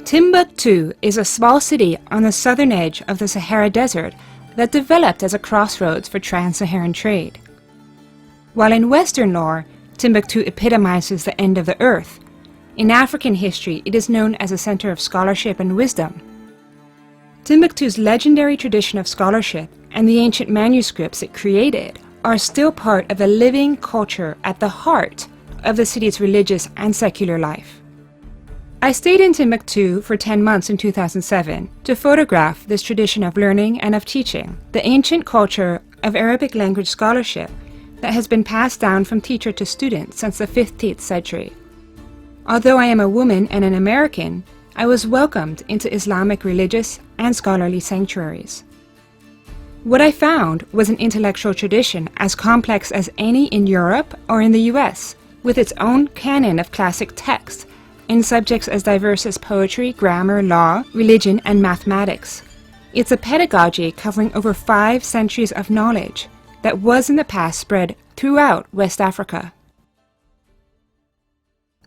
Tombouctou is a small city on the southern edge of the Sahara Desert that developed as a crossroads for trans-Saharan trade. While in Western lore, Tombouctou epitomizes the end of the earth, in African history it is known as a center of scholarship and wisdom. Tombouctou's legendary tradition of scholarship and the ancient manuscripts it created are still part of the living culture at the heart of the city's religious and secular life. I stayed in Tombouctou for 10 months in 2007 to photograph this tradition of learning and of teaching, the ancient culture of Arabic language scholarship that has been passed down from teacher to student since the 15th century. Although I am a woman and an American, I was welcomed into Islamic religious and scholarly sanctuaries. What I found was an intellectual tradition as complex as any in Europe or in the US, with its own canon of classic texts in subjects as diverse as poetry, grammar, law, religion, and mathematics. It's a pedagogy covering over 5 centuries of knowledge that was in the past spread throughout West Africa.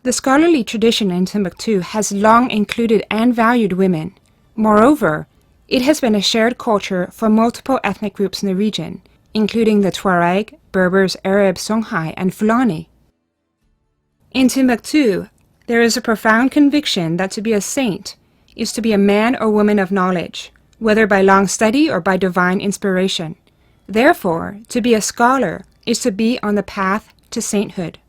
The scholarly tradition in Tombouctou has long included and valued women. Moreover, it has been a shared culture for multiple ethnic groups in the region, including the Tuareg, Berbers, Arabs, Songhai, and Fulani. In Tombouctou, there is a profound conviction that to be a saint is to be a man or woman of knowledge, whether by long study or by divine inspiration. Therefore, to be a scholar is to be on the path to sainthood.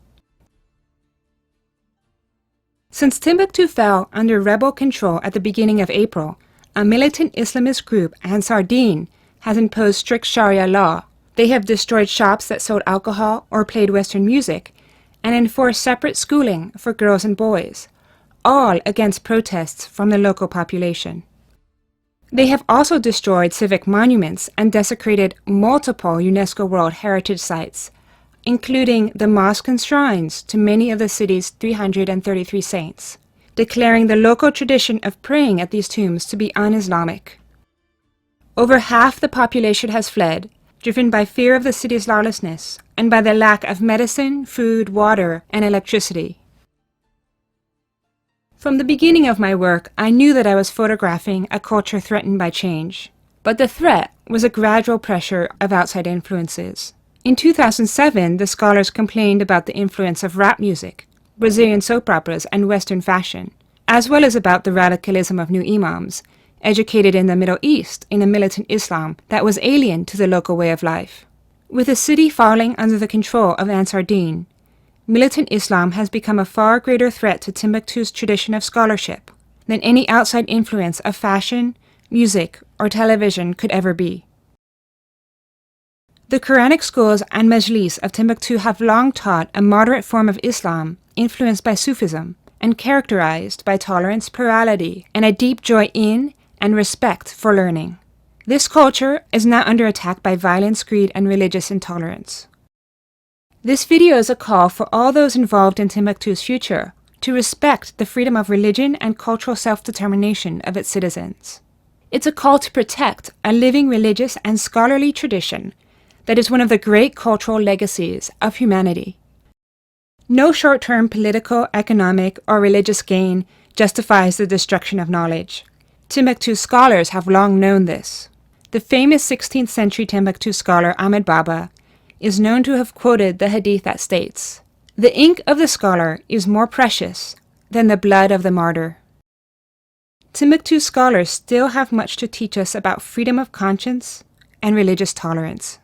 Since Tombouctou fell under rebel control at the beginning of April, a militant Islamist group, Ansar Dine, has imposed strict Sharia law. They have destroyed shops that sold alcohol or played Western music, and enforced separate schooling for girls and boys, all against protests from the local population. They have also destroyed civic monuments and desecrated multiple UNESCO World Heritage Sites, including the mosque and shrines to many of the city's 333 saints, declaring the local tradition of praying at these tombs to be un-Islamic. Over half the population has fled, driven by fear of the city's lawlessness and by the lack of medicine, food, water, and electricity. From the beginning of my work, I knew that I was photographing a culture threatened by change, but the threat was a gradual pressure of outside influences. In 2007, the scholars complained about the influence of rap music, Brazilian soap operas, and Western fashion, as well as about the radicalism of new imams, educated in the Middle East in a militant Islam that was alien to the local way of life. With the city falling under the control of Ansar Dine, militant Islam has become a far greater threat to Tombouctou's tradition of scholarship than any outside influence of fashion, music, or television could ever be. The Quranic schools and majlis of Tombouctou have long taught a moderate form of Islam influenced by Sufism and characterized by tolerance, plurality, and a deep joy in and respect for learning. This culture is now under attack by violence, greed, and religious intolerance. This video is a call for all those involved in Tombouctou's future to respect the freedom of religion and cultural self-determination of its citizens. It's a call to protect a living religious and scholarly tradition that is one of the great cultural legacies of humanity. No short-term political, economic, or religious gain justifies the destruction of knowledge. Tombouctou scholars have long known this. The famous 16th century Tombouctou scholar Ahmed Baba is known to have quoted the hadith that states, "The ink of the scholar is more precious than the blood of the martyr." Tombouctou scholars still have much to teach us about freedom of conscience and religious tolerance.